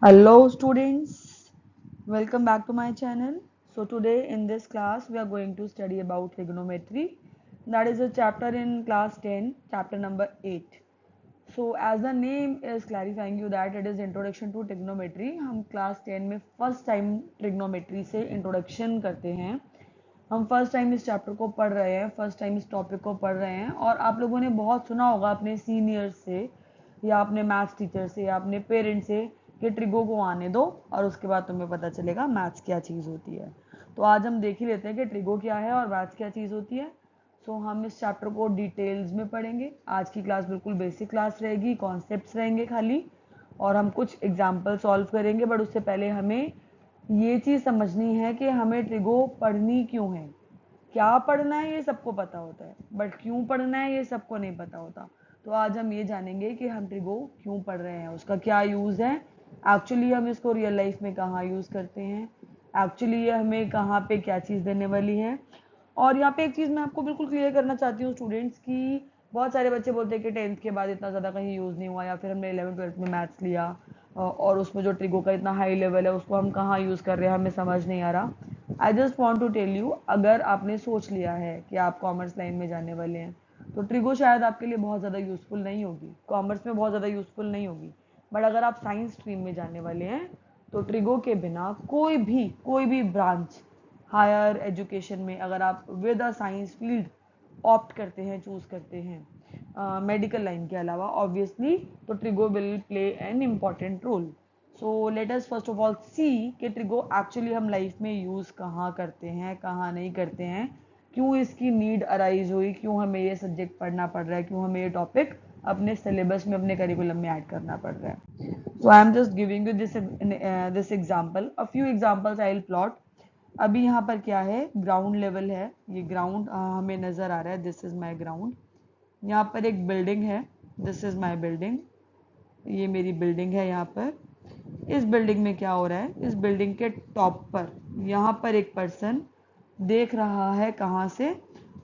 Hello students, welcome back to my channel. So today in this class we are going to study about trigonometry. That is a chapter in class 10, chapter number 8. So as the name is clarifying you that it is introduction to trigonometry, हम class 10 में first time trigonometry से introduction करते हैं. हम first time इस chapter को पढ़ रहे हैं, फर्स्ट टाइम इस टॉपिक को पढ़ रहे हैं और आप लोगों ने बहुत सुना होगा अपने सीनियर्स से या अपने मैथ्स टीचर से या अपने पेरेंट्स से कि ट्रिगो को आने दो और उसके बाद तुम्हें पता चलेगा मैथ्स क्या चीज़ होती है। तो आज हम देख ही लेते हैं कि ट्रिगो क्या है और मैथ्स क्या चीज़ होती है। सो हम इस चैप्टर को डिटेल्स में पढ़ेंगे। आज की क्लास बिल्कुल बेसिक क्लास रहेगी, कॉन्सेप्ट्स रहेंगे खाली और हम कुछ एग्जाम्पल सॉल्व करेंगे। बट उससे पहले हमें ये चीज़ समझनी है कि हमें ट्रिगो पढ़नी क्यों है। क्या पढ़ना है ये सबको पता होता है, बट क्यों पढ़ना है ये सबको नहीं पता होता। तो आज हम ये जानेंगे कि हम ट्रिगो क्यों पढ़ रहे हैं, उसका क्या यूज़ है, एक्चुअली हम इसको रियल लाइफ में कहाँ यूज़ करते हैं, एक्चुअली ये हमें कहाँ पे क्या चीज़ देने वाली है। और यहाँ पे एक चीज़ मैं आपको बिल्कुल क्लियर करना चाहती हूँ स्टूडेंट्स की, बहुत सारे बच्चे बोलते हैं कि 10th के बाद इतना ज़्यादा कहीं यूज़ नहीं हुआ या फिर हमने 11th 12th में मैथ्स लिया और उसमें जो ट्रिगो का इतना हाई लेवल है उसको हम कहाँ यूज़ कर रहे हैं, हमें समझ नहीं आ रहा। I just want to tell you, अगर आपने सोच लिया है कि आप कॉमर्स लाइन में जाने वाले हैं तो ट्रिगो शायद आपके लिए बहुत ज़्यादा यूज़फुल नहीं होगी, कॉमर्स में बहुत ज़्यादा यूज़फुल नहीं होगी। बट अगर आप साइंस स्ट्रीम में जाने वाले हैं तो ट्रिगो के बिना कोई भी ब्रांच हायर एजुकेशन में अगर आप with a science field opt करते हैं, चूज करते हैं मेडिकल लाइन के अलावा ऑब्वियसली, तो trigo will play an important role. So let us first of all see कि ट्रिगो एक्चुअली हम लाइफ में यूज़ कहाँ करते हैं, कहाँ नहीं करते हैं, क्यों इसकी नीड अराइज हुई, क्यों हमें ये सब्जेक्ट पढ़ना पड़ रहा है, क्यों हमें ये टॉपिक अपने सिलेबस में अपने करिकुलम में ऐड करना पड़ रहा है। So I am just giving you this example, a few examples I will plot. अभी यहाँ पर क्या है, ग्राउंड लेवल है, ये ग्राउंड हमें नज़र आ रहा है, दिस इज़ माई ग्राउंड। यहाँ पर एक बिल्डिंग है, दिस इज़ माई बिल्डिंग, ये मेरी बिल्डिंग है। यहाँ पर इस बिल्डिंग में क्या हो रहा है, इस बिल्डिंग के टॉप पर यहाँ पर एक पर्सन देख रहा है, कहाँ से,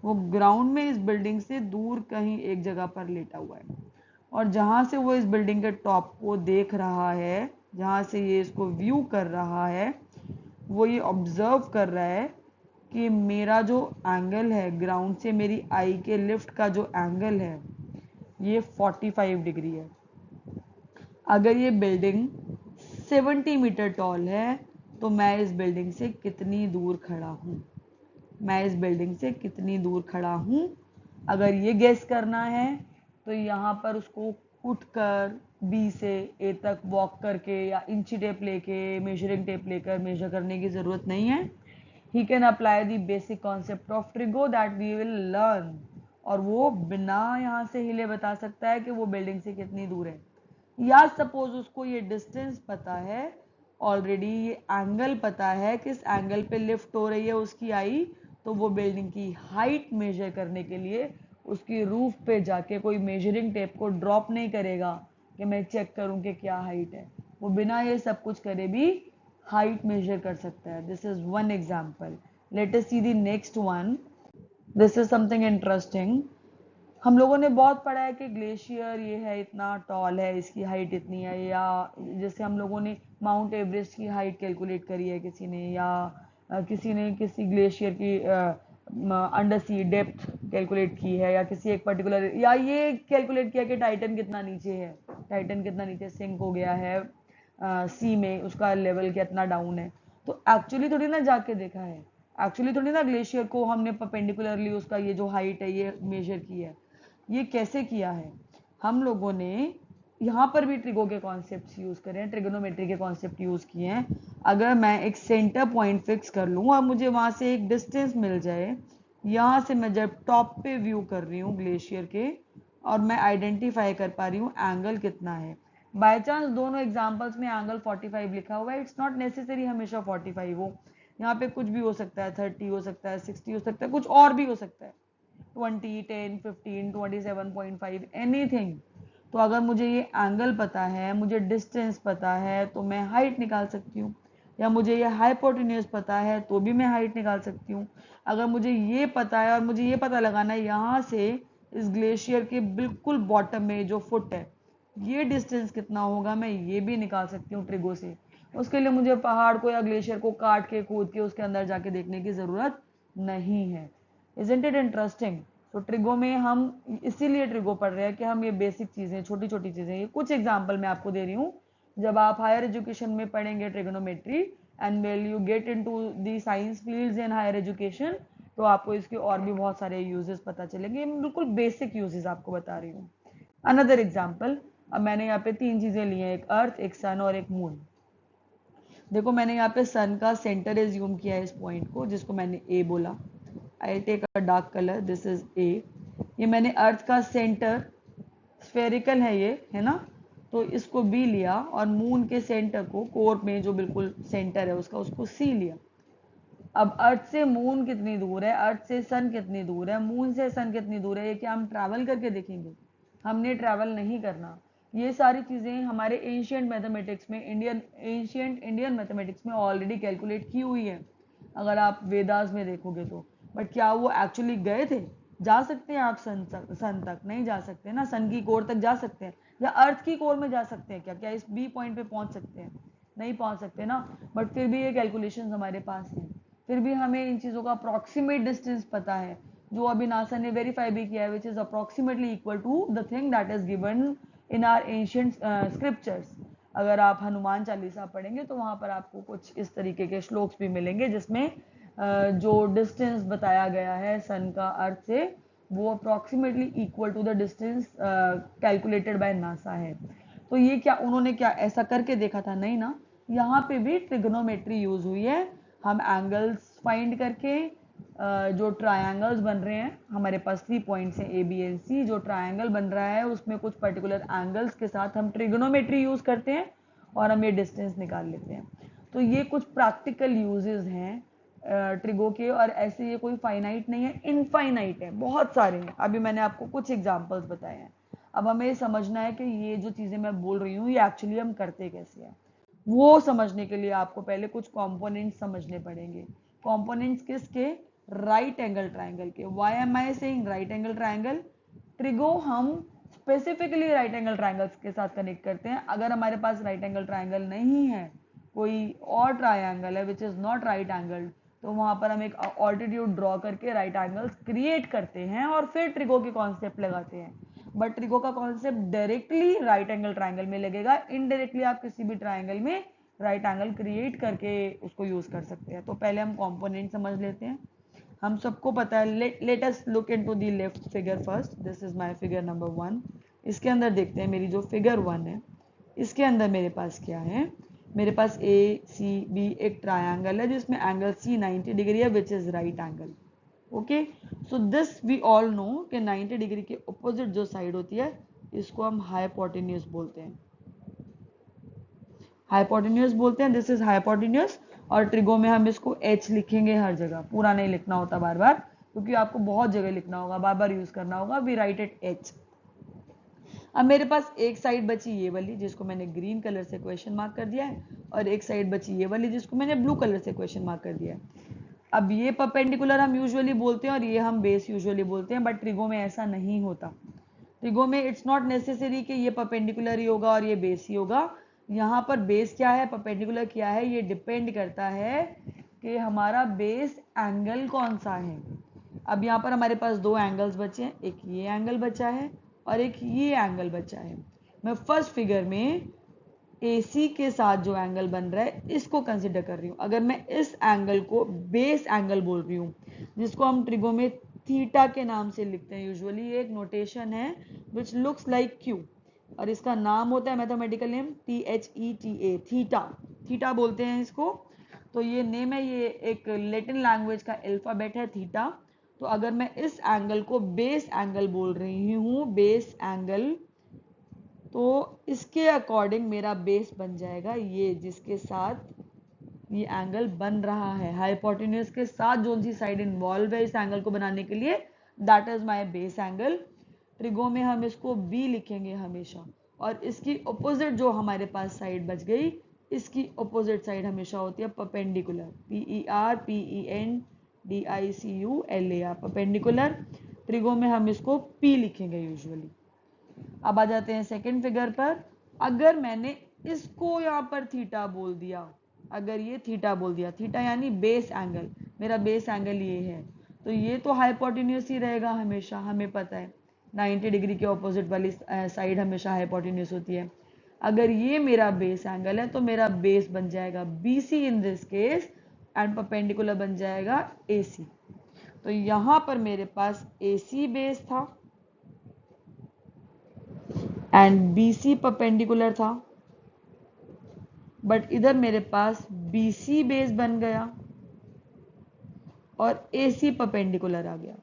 वो ग्राउंड में इस बिल्डिंग से दूर कहीं एक जगह पर लेटा हुआ है। और जहाँ से वो इस बिल्डिंग के टॉप को देख रहा है, जहाँ से ये इसको व्यू कर रहा है, वो ये ऑब्जर्व कर रहा है कि मेरा जो एंगल है ग्राउंड से मेरी आई के लिफ्ट का जो एंगल है ये 45 डिग्री है। अगर ये बिल्डिंग 70 मीटर टॉल है तो मैं इस बिल्डिंग से कितनी दूर खड़ा हूँ, मैं इस बिल्डिंग से कितनी दूर खड़ा हूँ। अगर ये गेस करना है तो यहाँ पर उसको उठकर बी से ए तक वॉक करके या इंची टेप लेके मेजरिंग टेप लेकर मेजर करने की ज़रूरत नहीं है। He can apply the basic concept of trigo that we will learn, और वो बिना यहाँ से हिले बता सकता है कि वो बिल्डिंग से कितनी दूर है। या सपोज उसको ये डिस्टेंस पता है ऑलरेडी, ये एंगल पता है किस एंगल पे लिफ्ट हो रही है उसकी आई, तो वो बिल्डिंग की हाइट मेजर करने के लिए उसकी रूफ पे जाके कोई मेजरिंग टेप को ड्रॉप नहीं करेगा कि मैं चेक करूं कि क्या हाइट है। वो बिना ये सब कुछ करे भी हाइट मेजर कर सकता है। This is one example. Let us see the next one. This is something interesting. हम लोगों ने बहुत पढ़ा है कि ग्लेशियर ये है, इतना टॉल है, इसकी हाइट इतनी है, या जैसे हम लोगों ने माउंट एवरेस्ट की हाइट कैलकुलेट करी है किसी ने, या किसी ने किसी ग्लेशियर की अंडर सी डेप्थ कैलकुलेट की है, या किसी एक पर्टिकुलर, या ये कैलकुलेट किया कि टाइटन कितना नीचे है, टाइटन कितना नीचे सिंक हो गया है सी में, उसका लेवल कितना डाउन है। तो एक्चुअली थोड़ी ना जाके देखा है, एक्चुअली थोड़ी ना ग्लेशियर को हमने परपेंडिकुलरली उसका ये जो हाइट है ये मेजर की है। ये कैसे किया है, हम लोगों ने यहाँ पर भी ट्रिगो के कॉन्सेप्ट यूज करे हैं, ट्रिगोनोमेट्री के कॉन्सेप्ट यूज किए हैं। अगर मैं एक सेंटर पॉइंट फिक्स कर लूँ और मुझे वहां से एक डिस्टेंस मिल जाए, यहाँ से मैं जब टॉप पे व्यू कर रही हूँ ग्लेशियर के और मैं आइडेंटिफाई कर पा रही हूँ एंगल कितना है, बाय चांस दोनों एग्जांपल्स में एंगल 45 लिखा हुआ है, इट्स नॉट नेसेसरी हमेशा 45 हो, यहाँ पे कुछ भी हो सकता है, 30 हो सकता है, 60 हो सकता है, कुछ और भी हो सकता है, 20, 10, 15, 27.5, एनीथिंग। तो अगर मुझे ये एंगल पता है, मुझे डिस्टेंस पता है, तो मैं हाइट निकाल सकती हूँ। या मुझे ये हाइपोटेन्यूज पता है तो भी मैं हाइट निकाल सकती हूँ। अगर मुझे ये पता है और मुझे ये पता लगाना है यहाँ से इस ग्लेशियर के बिल्कुल बॉटम में जो फुट है ये डिस्टेंस कितना होगा मैं ये भी निकाल सकती हूँ ट्रिगो से। उसके लिए मुझे पहाड़ को या ग्लेशियर को काट के कूद के उसके अंदर जाके देखने की ज़रूरत नहीं है। Isn't it interesting? तो ट्रिगो में हम इसीलिए ट्रिगो पढ़ रहे हैं कि हम ये बेसिक चीज़ें, छोटी छोटी चीज़ें, ये कुछ एग्जाम्पल मैं आपको दे रही हूँ। जब आप हायर एजुकेशन में पढ़ेंगे trigonometry and well you get into the science fields in higher education, तो आपको इसके और भी बहुत सारे यूजेस पता चलेंगे। मैं बिल्कुल बेसिक यूजेस आपको बता रही हूँ। अनदर एग्जाम्पल, अब मैंने यहाँ पे 3 चीजें ली हैं, एक अर्थ, एक सन और एक मून। देखो मैंने यहाँ पे सन का सेंटर एज्यूम किया है इस पॉइंट को, जिसको मैंने ए बोला। I take a dark colour, this is A. ये मैंने अर्थ का सेंटर, स्फेरिकल है ये, है ना, तो इसको बी लिया, और मून के सेंटर को, कोर में जो बिल्कुल सेंटर है उसका, उसको सी लिया। अब अर्थ से मून कितनी दूर है, अर्थ से सन कितनी दूर है, मून से सन कितनी दूर है, ये क्या हम ट्रैवल करके देखेंगे? हमने ट्रैवल नहीं करना। ये सारी चीज़ें हमारे एंशियंट मैथमेटिक्स में, एंशियंट इंडियन मैथमेटिक्स में ऑलरेडी कैलकुलेट की हुई है, अगर आप वेदास में देखोगे तो। बट क्या वो एक्चुअली गए थे? जा सकते हैं आप सन तक? नहीं जा सकते ना। सन की कोर तक जा सकते हैं, या अर्थ की कोर में जा सकते हैं क्या? क्या इस बी पॉइंट पे पहुंच सकते हैं? नहीं पहुंच सकते ना। बट फिर भी ये कैलकुलेशंस हमारे पास हैं, फिर भी हमें इन चीज़ों का अप्रॉक्सीमेट डिस्टेंस पता है, जो अभी नासा ने वेरीफाई भी किया है, which is approximately equal to the thing that is given in our ancient scriptures. अगर आप हनुमान चालीसा पढ़ेंगे तो वहां पर आपको कुछ इस तरीके के श्लोक्स भी मिलेंगे, जिसमें जो डिस्टेंस बताया गया है सन का अर्थ से, वो approximately equal to the distance calculated by NASA है। तो ये क्या उन्होंने क्या ऐसा करके देखा था? नहीं ना। यहाँ पे भी ट्रिग्नोमेट्री यूज हुई है। हम एंगल्स फाइंड करके, जो ट्रायंगल्स बन रहे हैं, हमारे पास 3 पॉइंट्स हैं ए बी एंड सी, जो ट्रायंगल बन रहा है उसमें कुछ पर्टिकुलर एंगल्स के साथ हम ट्रिग्नोमेट्री यूज करते हैं और हम ये डिस्टेंस निकाल लेते हैं। तो ये कुछ प्रैक्टिकल यूजेस हैं ट्रिगो के, और ऐसे ये कोई फाइनाइट नहीं है, इनफाइनाइट है, बहुत सारे हैं। अभी मैंने आपको कुछ एग्जाम्पल्स बताए हैं। अब हमें ये समझना है कि ये जो चीज़ें मैं बोल रही हूँ ये एक्चुअली हम करते कैसे हैं। वो समझने के लिए आपको पहले कुछ कंपोनेंट्स समझने पड़ेंगे। कंपोनेंट्स किसके? राइट एंगल ट्राइंगल के। Why am I saying right angle triangle? Trigo हम स्पेसिफिकली राइट एंगल ट्राइंगल्स के साथ कनेक्ट करते हैं। अगर हमारे पास राइट एंगल ट्राइंगल नहीं है, कोई और ट्राइंगल है which is not right angle, तो वहां पर हम एक ऑल्टीट्यूड ड्रॉ करके राइट एंगल्स क्रिएट करते हैं और फिर ट्रिगो के कॉन्सेप्ट लगाते हैं। बट ट्रिगो का concept directly right angle triangle में लगेगा, इनडायरेक्टली आप किसी भी ट्राइंगल में राइट एंगल क्रिएट करके उसको यूज कर सकते हैं। तो पहले हम कंपोनेंट समझ लेते हैं। हम सबको पता है, let us look into the left figure first. This is my figure number 1। इसके अंदर देखते हैं, मेरी जो फिगर 1 है इसके अंदर मेरे पास क्या है। मेरे पास ए सी बी एक ट्रायंगल है जिसमें एंगल सी 90 डिग्री है, which is right angle. Okay, so this we all know कि 90 डिग्री के ऑपोजिट जो साइड होती है इसको हम हाइपोटेन्यूज बोलते हैं। हाइपोटेन्यूज बोलते हैं, दिस इज हाइपोटेन्यूज। और ट्रिगो में हम इसको एच लिखेंगे हर जगह, पूरा नहीं लिखना होता बार बार, क्योंकि आपको बहुत जगह लिखना होगा, बार बार यूज करना होगा। We write it H. अब मेरे पास एक साइड बची ये वाली, जिसको मैंने ग्रीन कलर से क्वेश्चन मार्क कर दिया है, और एक साइड बची ये वाली जिसको मैंने ब्लू कलर से क्वेश्चन मार्क कर दिया है। अब ये परपेंडिकुलर हम यूजुअली बोलते हैं और ये हम बेस यूजुअली बोलते हैं, बट ट्रिगो में ऐसा नहीं होता। ट्रिगो में इट्स नॉट नेसेसरी कि ये परपेंडिकुलर ही होगा और ये बेस ही होगा। यहाँ पर बेस क्या है, परपेंडिकुलर क्या है, ये डिपेंड करता है कि हमारा बेस एंगल कौन सा है। अब यहाँ पर हमारे पास 2 एंगल्स बचे हैं, एक ये एंगल बचा है और एक ये एंगल बचा है। मैं फर्स्ट फिगर में AC के साथ जो एंगल बन रहा है इसको कंसिडर कर रही हूँ। अगर मैं इस एंगल को बेस एंगल बोल रही हूँ, जिसको हम ट्रिगो में थीटा के नाम से लिखते हैं, यूजुअली एक नोटेशन है विच लुक्स लाइक क्यू, और इसका नाम होता है mathematical name THETA, theta. Theta बोलते हैं इसको। तो ये नेम है, ये एक लैटिन लैंग्वेज का अल्फाबेट है थीटा। तो अगर मैं इस एंगल को बेस एंगल बोल रही हूँ, बेस एंगल, तो इसके अकॉर्डिंग मेरा बेस बन जाएगा ये, जिसके साथ ये एंगल बन रहा है। हाइपोटेन्यूज के साथ जो सी साइड इन्वॉल्व है इस एंगल को बनाने के लिए, that is my base angle. Trigo में हम इसको बी लिखेंगे हमेशा, और इसकी ऑपोजिट जो हमारे पास साइड बच गई, इसकी ऑपोजिट साइड हमेशा होती है परपेंडिकुलर, PERPENDICULAR, परपेंडिकुलर। ट्रिगो में हम इसको P लिखेंगे यूजुअली। अब आ जाते हैं सेकंड फिगर पर। अगर मैंने इसको यहाँ पर थीटा बोल दिया, अगर ये थीटा बोल दिया, थीटा यानी बेस एंगल, मेरा बेस एंगल ये है, तो ये तो हाइपोटेन्यूस ही रहेगा हमेशा, हमें पता है 90 डिग्री के ऑपोजिट वाली साइड हमेशा हाइपोटेन्यूस होती है। अगर ये मेरा बेस एंगल है तो मेरा बेस बन जाएगा BC in this case and perpendicular बन जाएगा AC। तो यहां पर मेरे पास AC बेस था एंड BC परपेंडिकुलर था, बट इधर मेरे पास BC बेस बन गया और AC परपेंडिकुलर आ गया।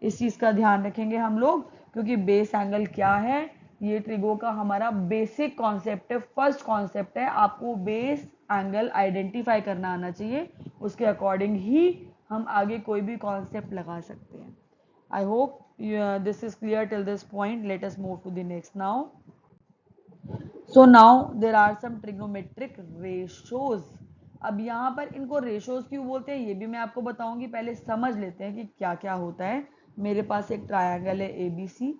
इस चीज का ध्यान रखेंगे हम लोग, क्योंकि बेस एंगल क्या है, ये ट्रिगो का हमारा बेसिक कॉन्सेप्ट है, फर्स्ट कॉन्सेप्ट है। आपको बेस एंगल आइडेंटिफाई करना आना चाहिए, उसके अकॉर्डिंग ही हम आगे कोई भी कॉन्सेप्ट लगा सकते हैं। I hope this is clear till this point. Let us move to the next now. So now there are some trigonometric ratios. अब यहाँ पर इनको रेशोज क्यों बोलते हैं ये भी मैं आपको बताऊंगी, पहले समझ लेते हैं कि क्या क्या होता है। मेरे पास एक ट्रायंगल है ABC।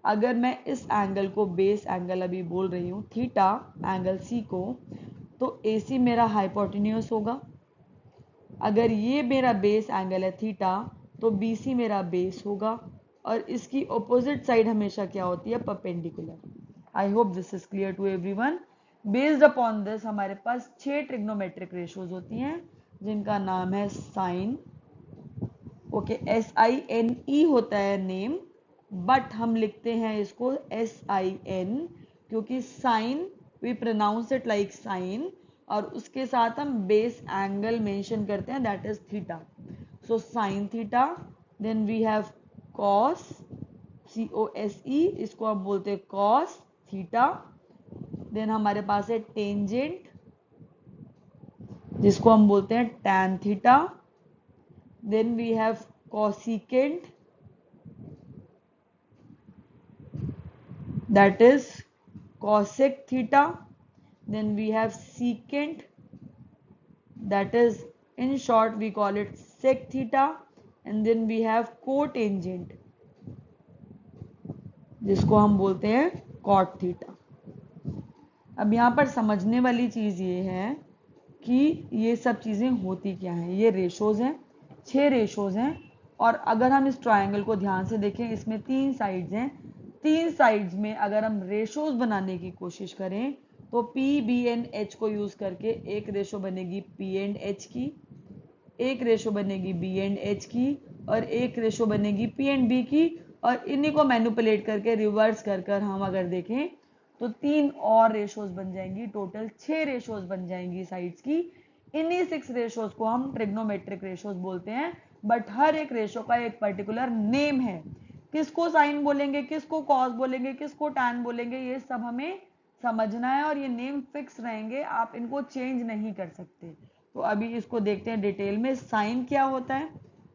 अगर मैं इस एंगल को बेस एंगल अभी बोल रही हूँ थीटा, एंगल C को, तो AC मेरा हाइपोटेन्यूस होगा। अगर ये मेरा बेस एंगल है थीटा, तो BC मेरा बेस होगा और इसकी ऑपोजिट साइड हमेशा क्या होती है, perpendicular. I hope this is clear to everyone. Based upon this हमारे पास 6 ट्रिग्नोमेट्रिक रेशोज होती हैं जिनका नाम है साइन। ओके, SINE होता है नेम, बट हम लिखते हैं इसको SIN क्योंकि sine we pronounce it like sine, और उसके साथ हम बेस एंगल मेंशन करते हैं, that is theta. So sine theta, then we have cos, COSE, इसको हम बोलते हैं कॉस थीटा। देन हमारे पास है टेंजेंट, जिसको हम बोलते हैं tan theta. Then we have cosecant, that is cosec theta. Then we have secant, that is in short we call it sec theta. And then we have cotangent, जिसको हम बोलते हैं cot theta. अब यहाँ पर समझने वाली चीज ये है कि ये सब चीजें होती क्या हैं। ये रेशोज हैं, 6 रेशोज हैं, और अगर हम इस ट्रायंगल को ध्यान से देखें, इसमें 3 साइड्स हैं। 3 साइड्स में अगर हम रेशोज बनाने की कोशिश करें तो P, B एंड H को यूज करके एक रेशो बनेगी P एंड H की, एक रेशो बनेगी B एंड H की, और एक रेशो बनेगी P एंड B की, और इन्हीं को मैनिपुलेट करके रिवर्स कर कर हम अगर देखें तो 3 और रेशोज बन जाएंगी, टोटल 6 रेशोज बन जाएंगी साइड्स की। इन्हीं 6 रेशोज को हम ट्रिग्नोमेट्रिक रेशोज बोलते हैं, बट हर एक रेशो का एक पर्टिकुलर नेम है। किसको साइन बोलेंगे, किसको कॉस बोलेंगे, किसको टैन बोलेंगे, ये सब हमें समझना है, और ये नेम फिक्स रहेंगे, आप इनको चेंज नहीं कर सकते। तो अभी इसको देखते हैं डिटेल में। साइन क्या होता है?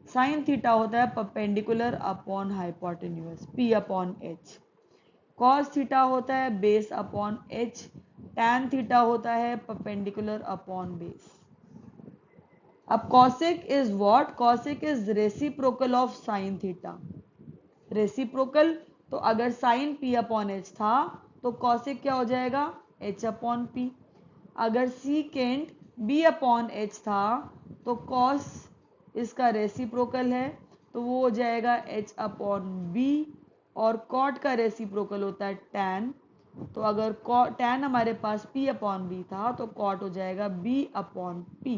साइन थीटा होता है perpendicular upon hypotenuse, P upon H। Cos theta होता है base upon H। Tan theta होता है परपेंडिकुलर अपॉन बेस। अब cosec is what? Cosec is reciprocal of sine theta. Reciprocal, तो अगर साइन P अपॉन H था तो कॉसेक क्या हो जाएगा? H upon P। अगर सीकेंट B अपॉन H था तो कॉस इसका रेसिप्रोकल है, तो वो हो जाएगा H अपॉन B। और कॉट का रेसिप्रोकल होता है टैन, तो अगर टैन हमारे पास P अपॉन B था तो कॉट हो जाएगा B अपॉन P।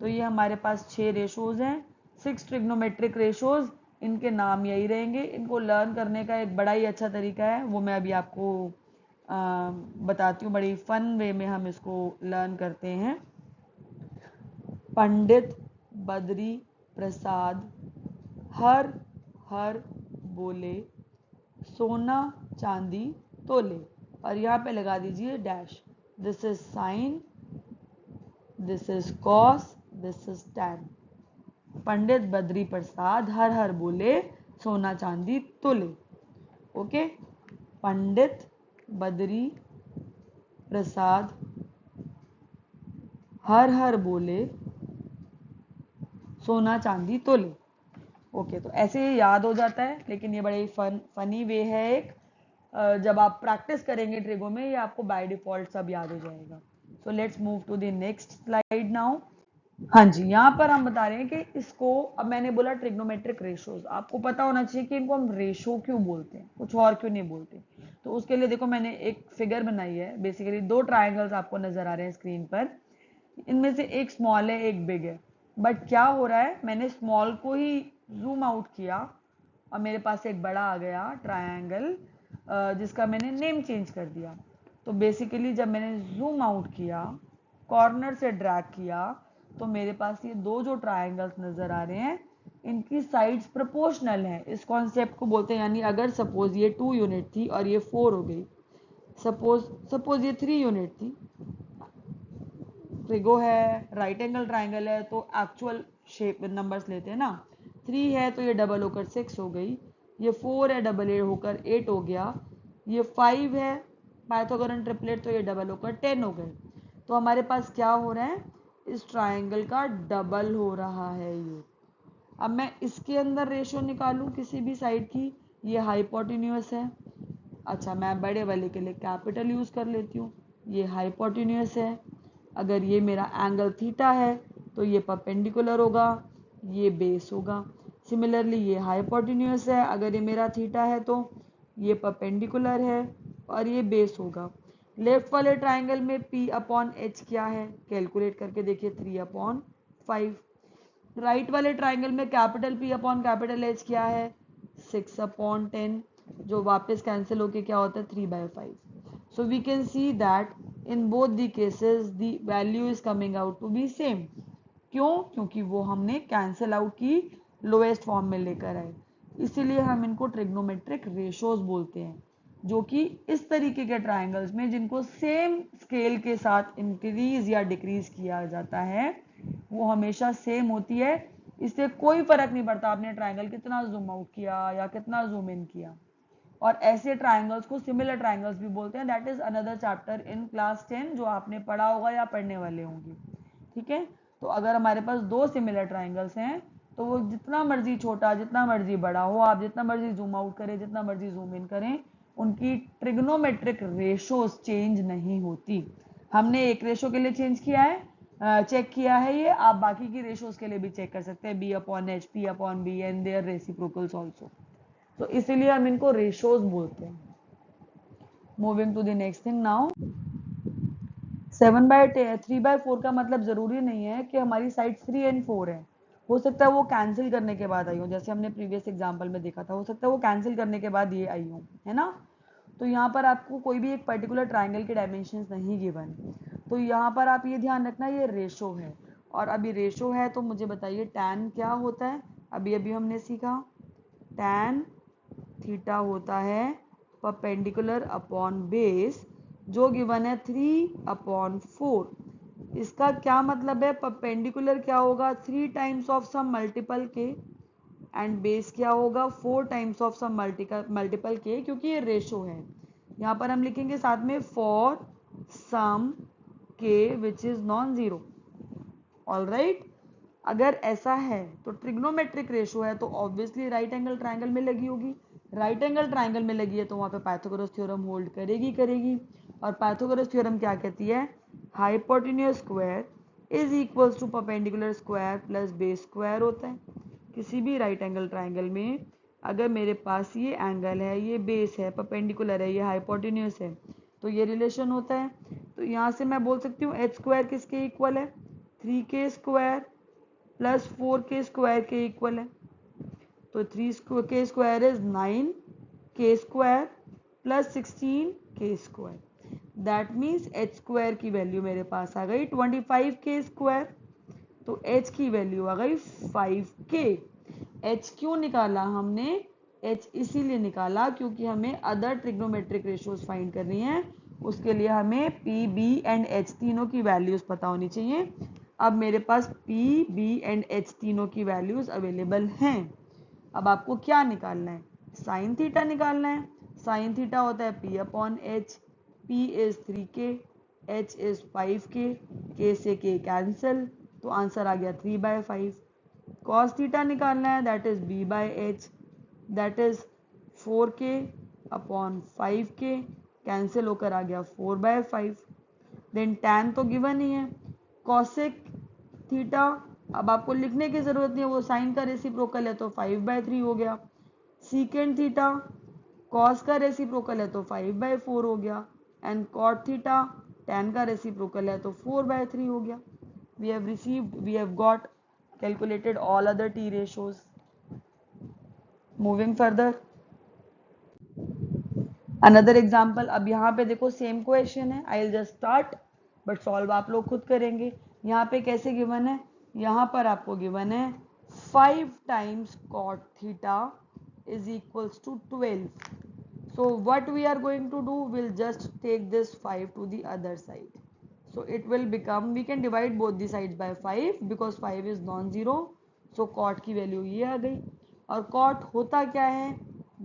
तो ये हमारे पास 6 रेशोज हैं, 6 ट्रिग्नोमेट्रिक रेशोज। इनके नाम यही रहेंगे। इनको लर्न करने का एक बड़ा ही अच्छा तरीका है, वो मैं अभी आपको बताती हूँ। बड़ी फन वे में हम इसको लर्न करते हैं। पंडित बद्री प्रसाद हर हर बोले, सोना चांदी तोले, और यहाँ पे लगा दीजिए dash. This is sine, this is cos, this is tan. Pandit Badri Prasad हर हर बोले, सोना चांदी तोले। ओके, पंडित बद्री प्रसाद हर हर बोले, सोना चांदी तोले। ओके, तो ऐसे ये याद हो जाता है, लेकिन ये बड़े फनी वे है एक जब आप प्रैक्टिस करेंगे ट्रिगो में, ये आपको बाय डिफॉल्ट सब याद हो जाएगा। So let's move to the next slide now. हाँ जी, यहाँ पर हम बता रहे हैं कि इसको, अब मैंने बोला ट्रिग्नोमेट्रिक रेशोज, आपको पता होना चाहिए कि इनको हम रेशो क्यों बोलते हैं, कुछ और क्यों नहीं बोलते। तो उसके लिए देखो मैंने एक फिगर बनाई है। बेसिकली दो ट्राइंगल्स आपको नजर आ रहे हैं स्क्रीन पर, इनमें से एक स्मॉल है एक बिग है। बट क्या हो रहा है, मैंने स्मॉल को ही जूम आउट किया और मेरे पास एक बड़ा आ गया ट्रायंगल, जिसका मैंने नेम चेंज कर दिया। तो बेसिकली जब मैंने जूम आउट किया, कॉर्नर से ड्रैग किया, तो मेरे पास ये दो जो ट्रायंगल्स नजर आ रहे हैं, इनकी साइड्स प्रोपोर्शनल है। इस कॉन्सेप्ट को बोलते हैं, यानी अगर सपोज ये 2 यूनिट थी और ये 4 हो गई, सपोज ये 3 यूनिट थी, ट्रिगो है, राइट एंगल ट्राइंगल है, तो एक्चुअल शेप नंबर्स लेते हैं ना। 3 है तो ये डबल होकर 6 हो गई, ये 4 है डबल होकर 8 हो गया, ये 5 है पाइथागोरन ट्रिपलेट, तो ये डबल होकर 10 हो गए। तो हमारे पास क्या हो रहा है, इस ट्राइंगल का डबल हो रहा है ये। अब मैं इसके अंदर रेशो निकालूं किसी भी साइड की, ये हाइपोटेन्यूअस है। अच्छा, मैं बड़े वाले के लिए कैपिटल यूज कर लेती हूँ, ये हाइपोटेन्यूअस है। अगर ये मेरा एंगल थीटा है तो ये परपेंडिकुलर होगा, ये बेस होगा। सिमिलरली ये हाइपोटेन्यूअस है, अगर ये मेरा थीटा है तो ये परपेंडिकुलर है और ये बेस होगा। लेफ्ट वाले ट्राइंगल में P अपॉन H क्या है, कैलकुलेट करके देखिए, 3/5। राइट वाले ट्राइंगल में capital P upon capital H क्या है, 6/10, जो वापस कैंसिल होके क्या होता है, 3/5। So we can see that in both the cases the value is coming out to be same. क्यों, क्योंकि वो हमने कैंसिल आउट की लोएस्ट फॉर्म में लेकर आए। इसीलिए हम इनको ट्रिग्नोमेट्रिक रेशोज बोलते हैं, जो कि इस तरीके के ट्राइंगल्स में जिनको सेम स्केल के साथ इंक्रीज या डिक्रीज किया जाता है, वो हमेशा सेम होती है। इससे कोई फर्क नहीं पड़ता आपने ट्राइंगल कितना जूम आउट किया या कितना जूम इन किया। और ऐसे ट्राइंगल्स को सिमिलर ट्राइंगल्स भी बोलते हैं। That is another chapter in class 10 जो आपने पढ़ा होगा या पढ़ने वाले होंगे। ठीक है, तो अगर हमारे पास दो सिमिलर ट्राइंगल्स हैं, तो वो जितना मर्जी छोटा जितना मर्जी बड़ा हो, आप जितना मर्जी जूम आउट करें जितना मर्जी जूम इन करें, उनकी ट्रिग्नोमेट्रिक रेशोज चेंज नहीं होती। हमने एक रेशो के लिए चेंज किया है, चेक किया है ये, आप बाकी की रेशोज के लिए भी चेक कर सकते हैं, B/H, P/B and there reciprocals also. तो इसीलिए हम इनको रेशोज बोलते हैं। Moving to the next thing now. 3/4 का मतलब जरूरी नहीं है कि हमारी साइड 3 एंड 4 है। हो सकता है वो कैंसिल करने के बाद आई हो, जैसे हमने प्रीवियस एग्जांपल में देखा था, हो सकता है वो कैंसिल करने के बाद ये आई हो, है ना। तो यहाँ पर आपको कोई भी एक पर्टिकुलर ट्राइंगल के डायमेंशंस नहीं गिवन, तो यहाँ पर आप ये ध्यान रखना ये रेशो है। और अभी रेशो है तो मुझे बताइए टैन क्या होता है। अभी अभी हमने सीखा टैन थीटा होता है परपेंडिकुलर अपॉन बेस, जो गिवन है 3/4। इसका क्या मतलब है, परपेंडिकुलर क्या होगा, 3 टाइम्स ऑफ सम मल्टीपल के, एंड बेस क्या होगा, 4 टाइम्स ऑफ सम मल्टीपल के, क्योंकि ये रेशो है। यहाँ पर हम लिखेंगे साथ में for some K which is non zero. All right, अगर ऐसा है तो ट्रिग्नोमेट्रिक रेशो है, तो ऑब्वियसली राइट एंगल ट्राइंगल में लगी होगी। राइट एंगल ट्राइंगल में लगी है तो वहां पे पाइथागोरस थ्योरम होल्ड करेगी। और पाइथागोरस थ्योरम क्या कहती है, hypotenuse square is equals to perpendicular square plus base square होता है। किसी भी राइट एंगल ट्राइंगल में अगर मेरे पास ये एंगल है, ये बेस है, परपेंडिकुलर है, ये हाइपोटेन्यूज है, तो ये रिलेशन होता है। तो यहाँ से मैं बोल सकती हूँ एच स्क्वायर किसके इक्वल है, 3k square plus 4k square के इक्वल है। तो 3k square is 9k square plus 16k square. That means H square की वैल्यू मेरे पास आ गई 25k स्क्वायर। तो h की वैल्यू आ गई 5k। h क्यों निकाला हमने, h इसीलिए निकाला क्योंकि हमें अदर ट्रिग्नोमेट्रिक रेशियोज फाइंड करनी है। उसके लिए हमें p, b एंड h तीनों की वैल्यूज पता होनी चाहिए। अब मेरे पास p, b एंड h तीनों की वैल्यूज अवेलेबल हैं। अब आपको क्या निकालना है, साइन थीटा निकालना है। साइन थीटा होता है P/H, P is 3k, H is 5k, k से k कैंसिल, तो आंसर आ गया 3/5। कॉस थीटा निकालना है, that is B/H, that is 4k upon 5k, cancel होकर आ गया 4/5। देन tan तो गिवन ही है, कॉसेक थीटा अब आपको लिखने की जरूरत नहीं है, वो साइन का रेसिप्रोकल है तो 5/3 हो गया। सीकेंड थीटा कॉस का रेसिप्रोकल है तो 5/4 हो गया। एंड कॉट थीटा tan का रेसिप्रोकल है तो 4/3 हो गया। we have got calculated all other t ratios. Moving further, another example, अब यहाँ पे देखो सेम क्वेश्चन है, I will just start but solve आप लोग खुद करेंगे। यहाँ पे कैसे गिवन है, यहाँ पर आपको गिवन है 5 times cot theta is equals to 12। So what we are going to do, we'll just take this 5 to the other side. So it will become, we can divide both the sides by 5 because 5 is non-zero. So cot की value ये आ गई। और cot होता क्या है,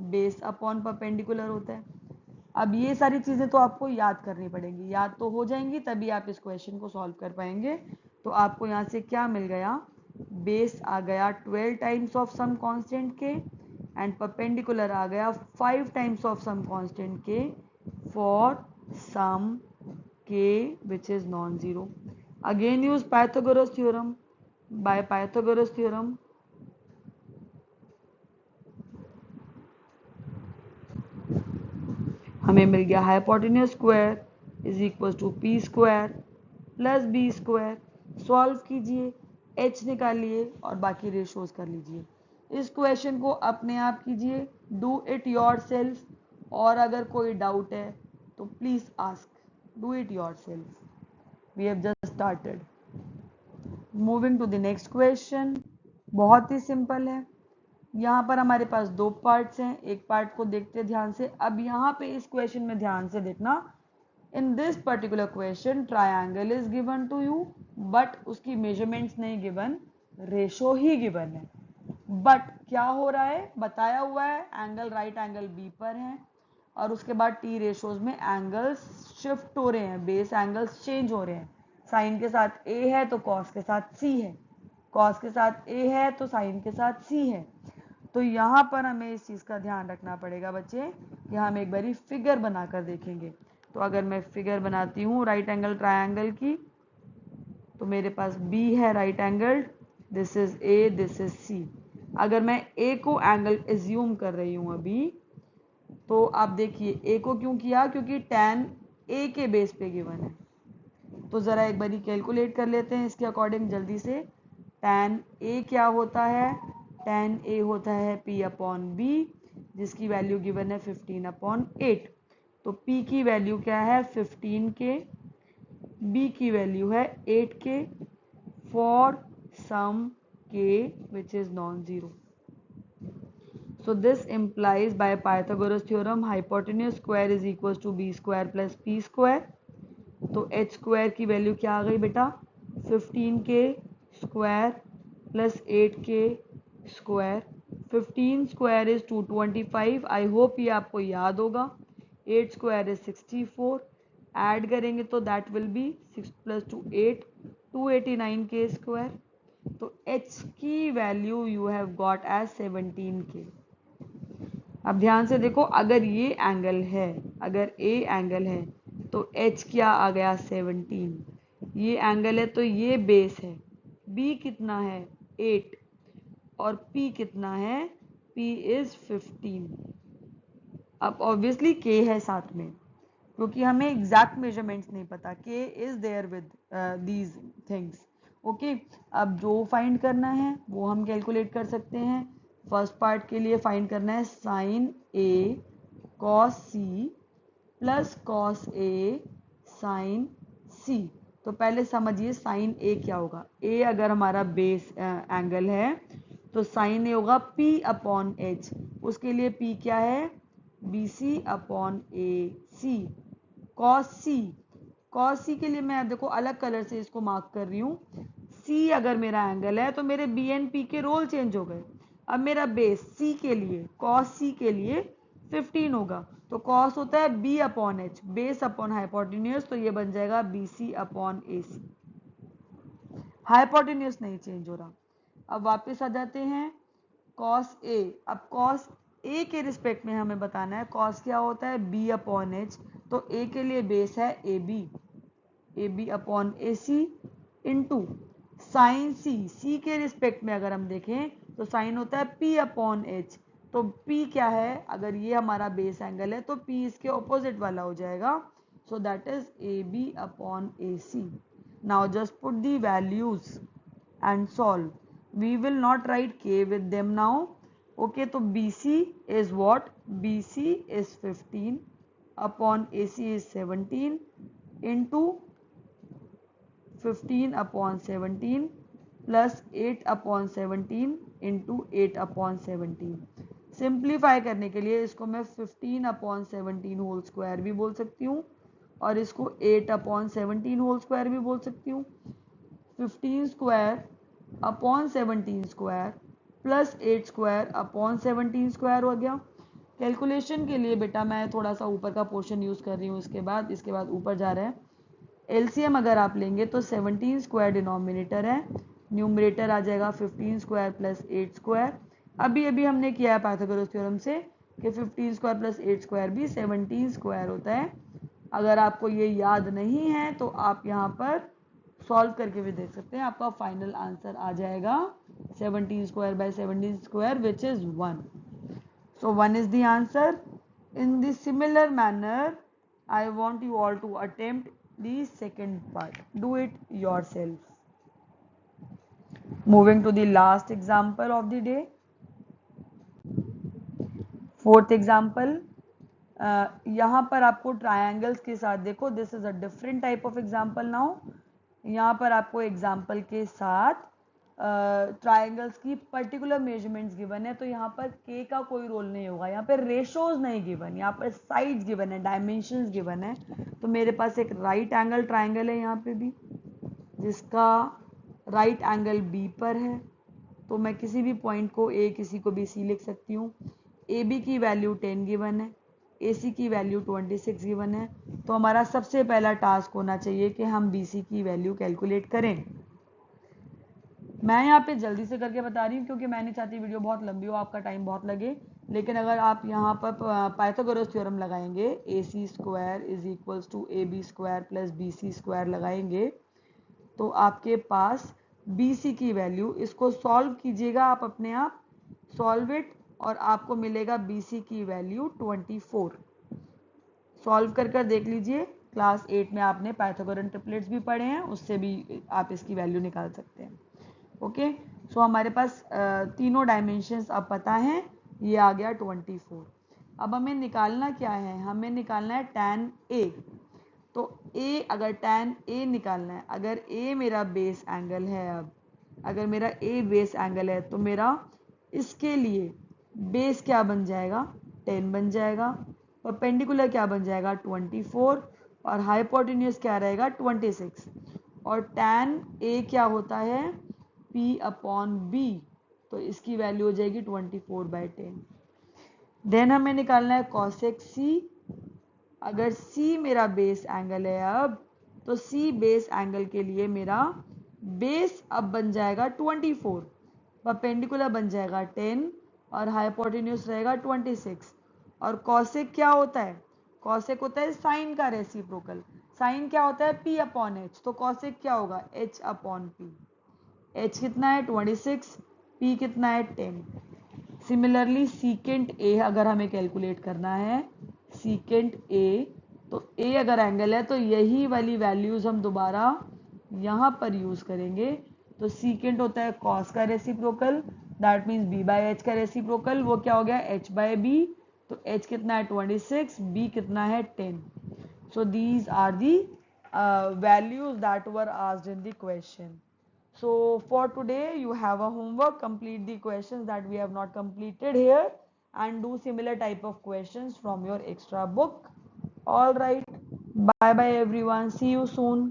base upon perpendicular होता है। अब ये सारी चीज़ें तो आपको याद करनी पड़ेंगी, याद तो हो जाएंगी तभी आप इस क्वेश्चन को सॉल्व कर पाएंगे। तो आपको यहाँ से क्या मिल गया, बेस आ गया 12 times of some constant K and perpendicular आ गया 5 times of some constant K for some K which is non zero. Again use Pythagoras theorem. By Pythagoras theorem हमें मिल गया hypotenuse square is equal to P square plus B square. Solve कीजिए, H निकालिए और बाकी ratios कर लीजिए। इस क्वेश्चन को अपने आप कीजिए, डू इट योर सेल्फ, और अगर कोई डाउट है तो please ask, do it yourself. We have just started. Moving to the next question, बहुत ही सिंपल है। यहाँ पर हमारे पास दो पार्ट्स हैं, एक पार्ट को देखते ध्यान से। अब यहाँ पे इस क्वेश्चन में ध्यान से देखना, in this particular question triangle is given to you but उसकी मेजरमेंट्स नहीं गिवन, रेशो ही गिवन है। बट क्या हो रहा है, बताया हुआ है एंगल राइट एंगल बी पर है और उसके बाद टी रेशोज में एंगल्स शिफ्ट हो रहे हैं, बेस एंगल्स चेंज हो रहे हैं। साइन के साथ ए है तो कॉस के साथ सी है, कॉस के साथ ए है तो साइन के साथ सी है। तो यहाँ पर हमें इस चीज़ का ध्यान रखना पड़ेगा बच्चे कि हम एक बारी फिगर बनाकर देखेंगे। तो अगर मैं फिगर बनाती हूँ राइट एंगल ट्रायंगल की, तो मेरे पास बी है right angle, this is A, this is C. अगर मैं ए को एंगल एज्यूम कर रही हूँ अभी, तो आप देखिए ए को क्यों किया, क्योंकि tan ए के बेस पे गिवन है। तो ज़रा एक बारी कैलकुलेट कर लेते हैं इसके अकॉर्डिंग जल्दी से। tan ए क्या होता है, tan ए होता है p अपॉन बी, जिसकी वैल्यू गिवन है 15/8। तो p की वैल्यू क्या है 15 के, b की वैल्यू है 8 K for some k which is non-zero. So this implies by Pythagoras theorem hypotenuse square is equals to b square plus p square. तो h स्क्वायर की वैल्यू क्या आ गई बेटा, 15k square plus 8k square. 15 square is 225, I hope ये आपको याद होगा। 8 square is 64, add करेंगे तो that will be 6 + 2 8, 289k square. तो h की वैल्यू you have got as 17k। अब ध्यान से देखो, अगर ये एंगल है, अगर ए एंगल है तो एच क्या आ गया 17, ये एंगल है तो ये बेस है, बी कितना है 8 और पी कितना है, पी इज 15। अब ऑब्वियसली के है साथ में, क्योंकि हमें एग्जैक्ट मेजरमेंट्स नहीं पता, K is there with these things. Okay, अब जो फाइंड करना है वो हम कैलकुलेट कर सकते हैं। फर्स्ट पार्ट के लिए फाइंड करना है sign A cos C plus cos A sign सी। तो पहले समझिए साइन ए क्या होगा। ए अगर हमारा बेस एंगल है तो साइन ए होगा पी अपॉन एच, उसके लिए पी क्या है B C upon A C. Cos C, cos सी के लिए मैं देखो अलग कलर से इसको मार्क कर रही हूँ। सी अगर मेरा एंगल है तो मेरे बी एंड पी के रोल चेंज हो गए। अब मेरा बेस सी के लिए, कॉस सी के लिए 15 होगा, तो कॉस होता है B upon H, base upon hypotenuse, तो ये बन जाएगा B C upon A C. Hypotenuse नहीं चेंज हो रहा। अब वापस आ जाते हैं कॉस ए। अब कॉस ए के रिस्पेक्ट में हमें बताना है कॉस क्या होता है, बी अपॉन एच। तो ए के लिए बेस है A B upon A C into sine C. C के रिस्पेक्ट में अगर हम देखें तो साइन होता है पी अपॉन एच। तो पी क्या है, अगर ये हमारा बेस एंगल है तो पी इसके ऑपोजिट वाला हो जाएगा। So that is A B upon A C. Now just put the values and solve. We will not write k with them now. Okay, तो BC is what? BC is 15 upon AC is 17 into 15 upon 17 plus 8 upon 17 into 8 upon 17. Simplify करने के लिए इसको मैं 15 upon 17 whole square भी बोल सकती हूँ और इसको 8 अपॉन 17 होल स्क्वायर भी बोल सकती हूँ। 15 square upon 17 square plus 8 square upon 17 square हो गया। कैलकुलेशन के लिए बेटा मैं थोड़ा सा ऊपर का पोर्शन यूज़ कर रही हूँ, इसके बाद ऊपर जा रहा है। एलसीएम अगर आप लेंगे तो 17 स्क्वायर डिनोमिनेटर है, न्यूमरेटर आ जाएगा 15 स्क्वायर प्लस 8 स्क्वायर। अभी अभी हमने किया है पाइथागोरस थ्योरम से कि 15 स्क्वायर प्लस 8 स्क्वायर भी 17 स्क्वायर होता है। अगर आपको ये याद नहीं है तो आप यहाँ पर सॉल्व करके भी देख सकते हैं, आपका फाइनल आंसर आ जाएगा 17 square by 17 square which is 1. So 1 is the answer. In the similar manner, I want you all to attempt the second part. Do it yourself. Moving to the last example of the day. Fourth example. यहाँ पर आपको triangles के साथ देखो, this is a different type of example now. यहाँ पर आपको example के साथ ट्रायंगल्स की पर्टिकुलर मेजरमेंट्स गिवन है, तो यहाँ पर के का कोई रोल नहीं होगा। यहाँ पर रेशोज नहीं गिवन, यहाँ पर साइड्स गिवन है, डायमेंशंस गिवन है। तो मेरे पास एक राइट एंगल ट्रायंगल है यहाँ पे भी, जिसका राइट एंगल बी पर है। तो मैं किसी भी पॉइंट को ए, किसी को भी सी लिख सकती हूँ। ए बी की वैल्यू 10 गिवन है, ए सी की वैल्यू 26 गिवन है। तो हमारा सबसे पहला टास्क होना चाहिए कि हम बी सी की वैल्यू कैलकुलेट करें। मैं यहाँ पे जल्दी से करके बता रही हूँ क्योंकि मैं नहीं चाहती वीडियो बहुत लंबी हो, आपका टाइम बहुत लगे। लेकिन अगर आप यहाँ पर पाइथागोरस थ्योरम लगाएंगे, A C square is equals to A B square plus B C square लगाएंगे, तो आपके पास बी सी की वैल्यू, इसको सॉल्व कीजिएगा आप अपने आप, सॉल्व इट, और आपको मिलेगा बी सी की वैल्यू 24। सॉल्व कर देख लीजिए, क्लास 8 में आपने पाइथागोरन ट्रिपलेट्स भी पढ़े हैं, उससे भी आप इसकी वैल्यू निकाल सकते हैं। ओके, सो हमारे पास तीनों डायमेंशंस अब पता हैं, ये आ गया 24। अब हमें निकालना क्या है, हमें निकालना है tan A। तो A, अगर tan A निकालना है, अगर A मेरा बेस एंगल है, अब अगर मेरा A बेस एंगल है तो मेरा इसके लिए बेस क्या बन जाएगा, 10 बन जाएगा। परपेंडिकुलर क्या बन जाएगा, 24, और हाइपोटेन्यूज क्या रहेगा, 26। और tan A क्या होता है, P अपॉन B, तो इसकी वैल्यू हो जाएगी 24/10। देन हमें निकालना है cosec C। अगर C मेरा बेस एंगल है अब, तो C बेस एंगल के लिए मेरा बेस अब बन जाएगा 24, परपेंडिकुलर बन जाएगा 10, और हाइपोटेन्यूज रहेगा 26। और cosec क्या होता है, cosec होता है साइन का रेसिप्रोकल। साइन क्या होता है, P अपॉन H, तो cosec क्या होगा, H अपॉन P। H कितना है 26, P कितना है 10। सिमिलरली सीकेंट A अगर हमें कैलकुलेट करना है, सीकेंट A, तो A अगर एंगल है तो यही वाली वैल्यूज हम दोबारा यहाँ पर यूज करेंगे। तो सीकेंट होता है कॉस का reciprocal, that means B by H का रेसिप्रोकल, वो क्या हो गया H बाय B। तो H कितना है 26, B कितना है 10। So these are the values that were asked in the question. So for today you have a homework, complete the questions that we have not completed here and do similar type of questions from your extra book. All right, bye bye everyone, see you soon.